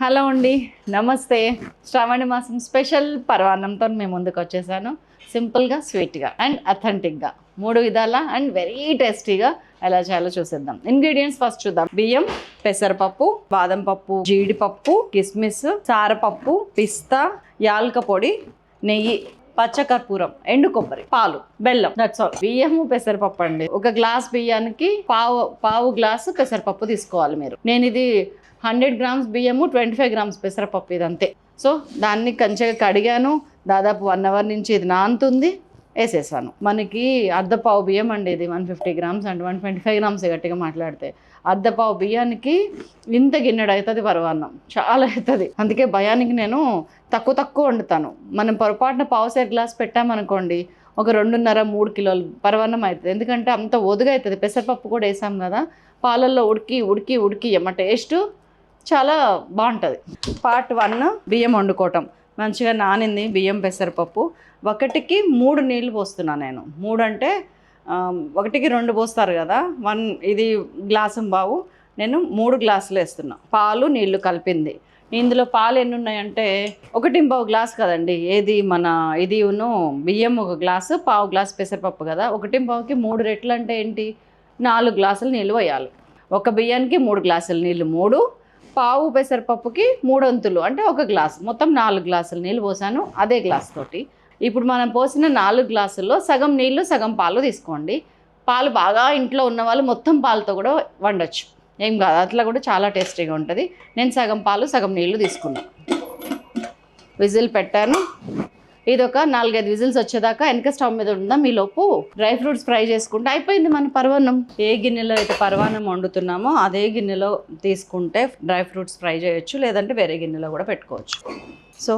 Hello అండి, నమస్తే. శ్రావణ మాసం స్పెషల్ పరవాన్నంతో మేము ముందుకు వచ్చేసాను. సింపుల్గా, స్వీట్గా అండ్ అథెంటిక్గా 3 విధాల అండ్ వెరీ టేస్టీగా ఎలా చేయాలో చూసేద్దాం. ఇంగ్రీడియంట్స్ ఫస్ట్ చూద్దాం. బియ్యం, పెసరపప్పు, బాదం పప్పు, జీడిపప్పు, కిస్మిస్, సారపప్పు, పిస్తా, యాలక పొడి, నెయ్యి, పచ్చకర్పూరం, ఎండు కొబ్బరి, పాలు, బెల్లం. That's all. బియ్యము, పెసరపప్పు అండి. ఒక గ్లాస్ బియ్యానికి పావు గ్లాసు పెసరపప్పు తీసుకోవాలి మీరు. నేను ఇది 100 గ్రామ్స్ బియ్యము, 25 గ్రామ్స్ పెసరపప్పు, ఇది అంతే. సో దాన్ని కంచెగా కడిగాను. దాదాపు 1 అవర్ నుంచి ఇది నానుతుంది. వేసేసాను. మనకి అర్ధపావు బియ్యం అండి, ఇది 150 గ్రామ్స్ అంటే 125 గ్రామ్స్ గట్టిగా మాట్లాడితే. అర్ధపావు బియ్యానికి ఇంత గిన్నెడు అవుతుంది పరవాన్నం, చాలా అవుతుంది. అందుకే భయానికి నేను తక్కువ వండుతాను. మనం పొరపాటున పావుసేరు గ్లాస్ పెట్టామనుకోండి, ఒక 2.5-3 కిలోలు పరవాన్నం అవుతుంది. ఎందుకంటే అంత ఒదుగా అవుతుంది. పెసరపప్పు కూడా వేసాం కదా, పాలల్లో ఉడికి ఏమ టేస్ట్ చాలా బాగుంటుంది. పార్ట్ 1 బియ్యం వండుకోవటం. మంచిగా నానింది బియ్యం, పెసరపప్పు. 1కి 3 నీళ్ళు పోస్తున్నాను నేను. 3 అంటే 1కి 2 పోస్తారు కదా, ఇది గ్లాసు బావు, నేను 3 గ్లాసులు వేస్తున్నా. పాలు నీళ్లు కలిపింది. ఇందులో పాలు ఎన్ని ఉన్నాయంటే 1.25 గ్లాస్ కదండి, ఇది బియ్యం 1 గ్లాసు, పావు గ్లాసు పెసరపప్పు కదా. 1.25కి 3 రెట్లు అంటే ఏంటి, 4 గ్లాసులు నీళ్ళు పోయాలి. ఒక బియ్యానికి 3 గ్లాసుల నీళ్ళు, 3 పావు పెసరపప్పుకి 3 వంతులు అంటే 1 గ్లాసు, మొత్తం 4 గ్లాసులు నీళ్ళు పోసాను అదే గ్లాస్ తోటి. ఇప్పుడు మనం పోసిన 4 గ్లాసుల్లో సగం నీళ్ళు సగం పాలు తీసుకోండి. పాలు బాగా ఇంట్లో ఉన్న వాళ్ళు మొత్తం పాలతో కూడా వండొచ్చు, ఏం కాదు, అట్లా కూడా చాలా టేస్టీగా ఉంటుంది. నేను సగం పాలు సగం నీళ్ళు తీసుకున్నాను. విజిల్ పెట్టాను. ఇది ఒక 4-5 విజిల్స్ వచ్చేదాకా వెనక స్టవ్ మీద ఉందాం. ఈలోపు డ్రై ఫ్రూట్స్ ఫ్రై చేసుకుంటే అయిపోయింది మన పరవాన్నం. ఏ గిన్నెలో అయితే పరవాన్నం వండుతున్నామో అదే గిన్నెలో తీసుకుంటే డ్రై ఫ్రూట్స్ ఫ్రై చేయొచ్చు, లేదంటే వేరే గిన్నెలో కూడా పెట్టుకోవచ్చు. సో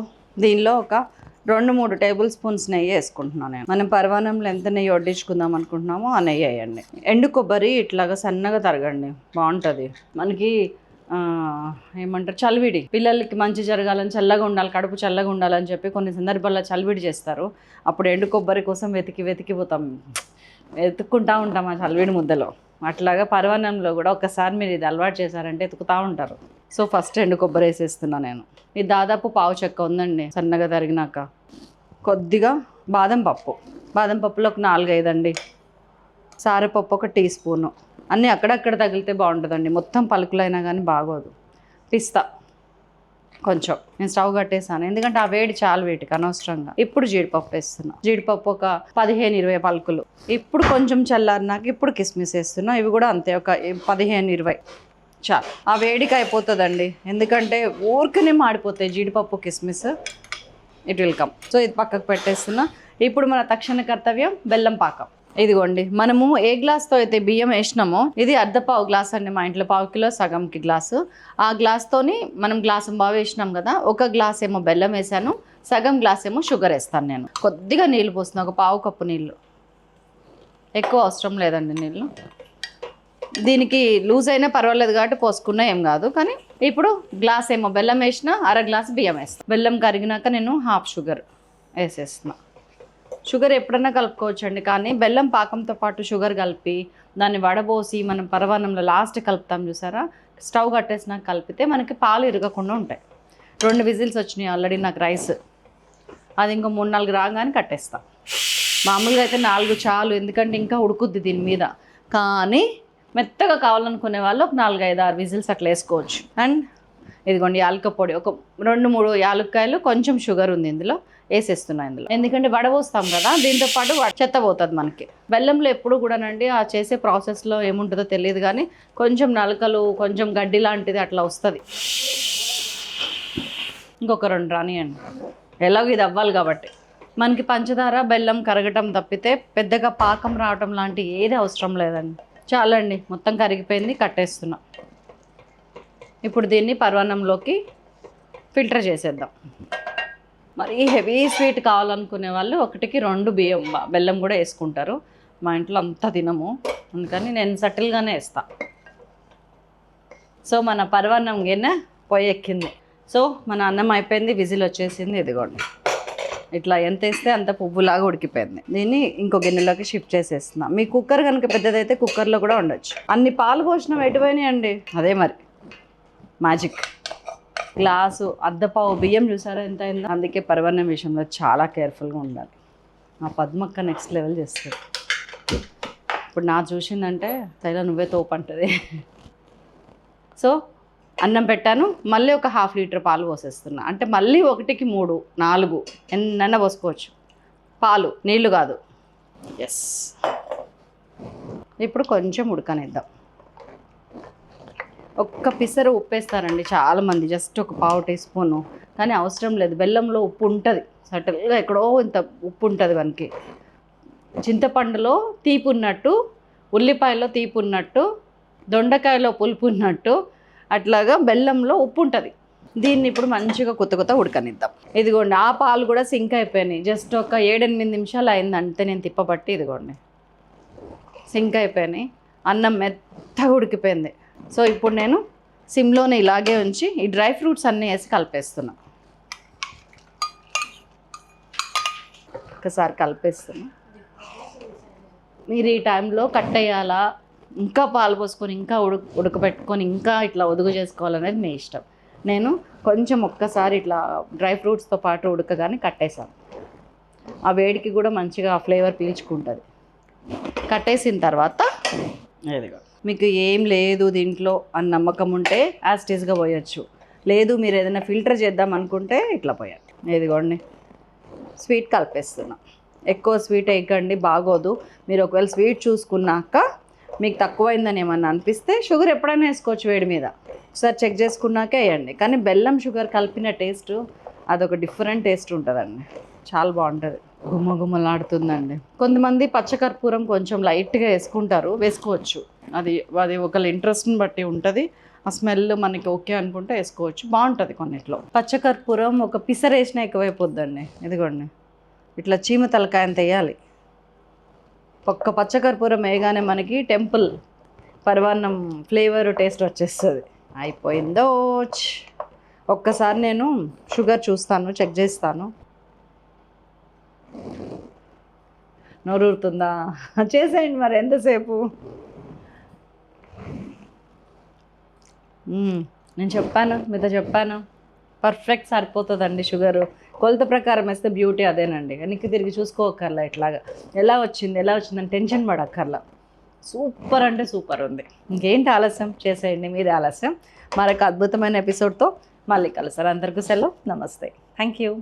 దీనిలో ఒక 2-3 టేబుల్ స్పూన్స్ నెయ్యి వేసుకుంటున్నాను నేను. మనం పరవాన్నంలో ఎంత నెయ్యి వడ్డించుకుందాం అనుకుంటున్నామో ఆ నెయ్యి వేయండి. ఎండు కొబ్బరి ఇట్లాగా సన్నగా తరగండి, బాగుంటుంది. మనకి ఏమంటారు, చలివిడి, పిల్లలకి మంచి జరగాలని, చల్లగా ఉండాలి, కడుపు చల్లగా ఉండాలని చెప్పి కొన్ని సందర్భాల్లో చలివిడి చేస్తారు. అప్పుడు ఎండు కొబ్బరి కోసం వెతుక్కుంటూ ఉంటాం ఆ చలివిడి ముద్దలో. అట్లాగా పరవాన్నంలో కూడా ఒకసారి మీరు ఇది అలవాటు చేశారంటే ఎతుకుతూ ఉంటారు. సో ఫస్ట్ ఎండు కొబ్బరి వేసేస్తున్నా నేను. ఇది దాదాపు పావు చెక్క ఉందండి సన్నగా తరిగినాక. కొద్దిగా బాదం పప్పులో ఒక 4-5 అండి. సారపప్పు 1 టీ స్పూను. అన్నీ అక్కడక్కడ తగిలితే బాగుంటుందండి, మొత్తం పలుకులైనా కానీ బాగోదు. పిస్తా కొంచెం, నేను స్టవ్ కట్టేసాను ఎందుకంటే ఆ వేడి చాలా వేడికి అనవసరంగా. ఇప్పుడు జీడిపప్పు వేస్తున్నా. జీడిపప్పు ఒక 15-20 పలుకులు. ఇప్పుడు కొంచెం చల్లారినాక ఇప్పుడు కిస్మిస్ వేస్తున్నా. ఇవి కూడా అంతే, ఒక 15-20 చాలు. ఆ వేడికి అయిపోతుందండి, ఎందుకంటే ఊరికనే మాడిపోతాయి జీడిపప్పు కిస్మిస్. It will come. సో ఇది పక్కకు పెట్టేస్తున్నా. ఇప్పుడు మన తక్షణ కర్తవ్యం బెల్లం పాకం. ఇదిగోండి, మనము ఏ గ్లాస్తో అయితే బియ్యం వేసినామో ఇది అర్ధపావు గ్లాస్ అండి. మా ఇంట్లో పావు కిలో సగంకి గ్లాసు. ఆ గ్లాస్తోని మనం గ్లాసు బాగా వేసినాం కదా, 1 గ్లాస్ ఏమో బెల్లం వేసాను, సగం గ్లాస్ ఏమో షుగర్ వేస్తాను నేను. కొద్దిగా నీళ్ళు పోస్తున్నాను, ఒక పావు కప్పు నీళ్ళు, ఎక్కువ అవసరం లేదండి నీళ్ళు. దీనికి లూజ్ అయినా పర్వాలేదు కాబట్టి పోసుకున్నా ఏం కాదు. కానీ ఇప్పుడు గ్లాస్ ఏమో బెల్లం వేసిన, 1/2 గ్లాస్ బియ్యం వేస్తాను. బెల్లం కరిగినాక నేను 1/2 షుగర్ వేసేస్తున్నా. షుగర్ ఎప్పుడన్నా కలుపుకోవచ్చు అండి, కానీ బెల్లం పాకంతో పాటు షుగర్ కలిపి దాన్ని వడబోసి మనం పరవాన్నంలో లాస్ట్ కలుపుతాం చూసారా, స్టవ్ కట్టేసినాక కలిపితే మనకి పాలు ఇరగకుండా ఉంటాయి. 2 విజిల్స్ వచ్చినాయి ఆల్రెడీ నాకు రైస్. అది ఇంకో 3-4 రాగానే కట్టేస్తా. మామూలుగా అయితే 4 చాలు, ఎందుకంటే ఇంకా ఉడుకుద్ది దీని మీద. కానీ మెత్తగా కావాలనుకునే వాళ్ళు ఒక 4-5-6 విజిల్స్ అట్లా వేసుకోవచ్చు. అండ్ ఇదిగోండి యాలక పొడి, ఒక 2-3 యాలక్కాయలు, కొంచెం షుగర్ ఉంది ఇందులో, వేసేస్తున్నా ఇందులో. ఎందుకంటే వడబోస్తాం కదా, దీంతో పాటు చెత్త పోతుంది మనకి. బెల్లంలో ఎప్పుడు కూడానండి ఆ చేసే ప్రాసెస్లో ఏముంటుందో తెలియదు కానీ కొంచెం నలకలు, కొంచెం గడ్డి లాంటిది అట్లా వస్తుంది. ఇంకొక 2 రానియండి, ఎలాగో ఇది అవ్వాలి కాబట్టి. మనకి పంచదార బెల్లం కరగటం తప్పితే పెద్దగా పాకం రావటం లాంటి ఏది అవసరం లేదండి. చాలండి, మొత్తం కరిగిపోయింది, కట్టేస్తున్నా. ఇప్పుడు దీన్ని పరవాన్నంలోకి ఫిల్టర్ చేసేద్దాం. మరి హెవీ స్వీట్ కావాలనుకునే వాళ్ళు 1కి 2 బెల్లం కూడా వేసుకుంటారు. మా ఇంట్లో అంతా తినము, అందుకని నేను సటిల్గానే వేస్తా. సో మన పరవాన్నం గిన్నె పొయ్యి ఎక్కింది. సో మన అన్నం అయిపోయింది, విజిల్ వచ్చేసింది. ఇదిగోండి, ఇట్లా ఎంత వేస్తే అంత పువ్వులాగా ఉడికిపోయింది. దీన్ని ఇంకో గిన్నెలోకి షిఫ్ట్ చేసేస్తున్నా. మీ కుక్కర్ కనుక పెద్దదైతే కుక్కర్లో కూడా ఉండొచ్చు. అన్ని పాలు పోసినాం ఎటుపోయినాయి అండి, అదే మరి మ్యాజిక్. గ్లాసు అద్దపావు బియ్యం చూసారా ఎంత అయిందో. అందుకే పరమాన్నం విషయంలో చాలా కేర్ఫుల్గా ఉండాలి. ఆ పద్మక్క నెక్స్ట్ లెవెల్ చేస్తుంది. ఇప్పుడు నా చూసిందంటే తైలా నువ్వే తోపంటది. సో అన్నం పెట్టాను, మళ్ళీ ఒక 1/2 లీటర్ పాలు పోసేస్తున్నా. అంటే మళ్ళీ 1కి 3, 4 ఎన్నైనా పోసుకోవచ్చు. పాలు, నీళ్ళు కాదు. ఎస్. ఇప్పుడు కొంచెం ఉడకనిద్దాం. ఒక్క పిసరు ఉప్పేస్తారండి చాలామంది, జస్ట్ ఒక 1/2 టీ స్పూను. కానీ అవసరం లేదు, బెల్లంలో ఉప్పు ఉంటుంది సటల్గా, ఎక్కడో ఇంత ఉప్పు ఉంటుంది మనకి. చింతపండులో తీపి ఉన్నట్టు, ఉల్లిపాయలో తీపి ఉన్నట్టు, దొండకాయలో పులుపు ఉన్నట్టు, అట్లాగా బెల్లంలో ఉప్పు ఉంటుంది. దీన్ని ఇప్పుడు మంచిగా కొత్త ఉడకనిద్దాం. ఇదిగోండి ఆ పాలు కూడా సింక్ అయిపోయినాయి. జస్ట్ ఒక 7-8 నిమిషాలు అయింది అంతే, నేను తిప్పబట్టి. ఇదిగోండి సింక్ అయిపోయినాయి, అన్నం మెత్తగా ఉడికిపోయింది. సో ఇప్పుడు నేను సిమ్లోనే ఇలాగే ఉంచి ఈ డ్రై ఫ్రూట్స్ అన్నీ వేసి కలిపేస్తున్నా. ఒకసారి కలిపేస్తున్నా. మీరు ఈ టైంలో కట్ అయ్యాలా, ఇంకా పాలు పోసుకొని ఇంకా ఉడకబెట్టుకొని ఇంకా ఇట్లా ఒదుగు చేసుకోవాలనేది మీ ఇష్టం. నేను కొంచెం ఒక్కసారి ఇట్లా డ్రై ఫ్రూట్స్తో పాటు ఉడకగానే కట్టేసాను. ఆ వేడికి కూడా మంచిగా ఆ ఫ్లేవర్ పీల్చుకుంటుంది. కట్టేసిన తర్వాత మీకు ఏం లేదు దీంట్లో అని నమ్మకం ఉంటే యాస్టీస్గా పోయొచ్చు. లేదు మీరు ఏదైనా ఫిల్టర్ చేద్దాం అనుకుంటే ఇట్లా పోయాలి. ఇదిగోండి స్వీట్ కలిపేస్తున్నా. ఎక్కువ స్వీట్ వేయకండి, బాగోదు. మీరు ఒకవేళ స్వీట్ చూసుకున్నాక మీకు తక్కువైందని ఏమన్నా అనిపిస్తే షుగర్ ఎప్పుడైనా వేసుకోవచ్చు వేడి మీద. ఒకసారి చెక్ చేసుకున్నాకే వేయండి. కానీ బెల్లం షుగర్ కలిపిన టేస్ట్ అదొక డిఫరెంట్ టేస్ట్ ఉంటుందండి, చాలా బాగుంటుంది. గుమ్మలాడుతుందండి. కొంతమంది పచ్చకర్పూరం కొంచెం లైట్గా వేసుకోవచ్చు. అది ఒకళ్ళ ఇంట్రెస్ట్ని బట్టి ఉంటుంది. ఆ స్మెల్ మనకి ఓకే అనుకుంటే వేసుకోవచ్చు, బాగుంటుంది. కొన్నిట్లో పచ్చకర్పూరం ఒక పిసర్ వేసినా ఎక్కువైపోద్దండి. ఇదిగోండి ఇట్లా చీమ తలకాయంత వేయాలి. ఒక్క పచ్చకర్పూరం వేయగానే మనకి టెంపుల్ పరమాన్నం ఫ్లేవర్ టేస్ట్ వచ్చేస్తుంది. అయిపోయిందో. ఒక్కసారి నేను షుగర్ చూస్తాను, చెక్ చేస్తాను. నోరూరుతుందా? చేసేయండి మరి, ఎంతసేపు. నేను చెప్పాను పర్ఫెక్ట్ సరిపోతుందండి షుగరు. కొలత ప్రకారం వేస్తే బ్యూటీ అదేనండి. వెనక్కి తిరిగి చూసుకోకర్లా. ఇట్లాగా ఎలా వచ్చిందని టెన్షన్ పడక్కర్లా. సూపర్ అంటే సూపర్ ఉంది. ఇంకేంటి ఆలస్యం, చేసేయండి మీరే ఆలస్యం. మరొక అద్భుతమైన ఎపిసోడ్తో మళ్ళీ కలుస్తారు. అందరికీ సెలవు, నమస్తే, థ్యాంక్ యూ.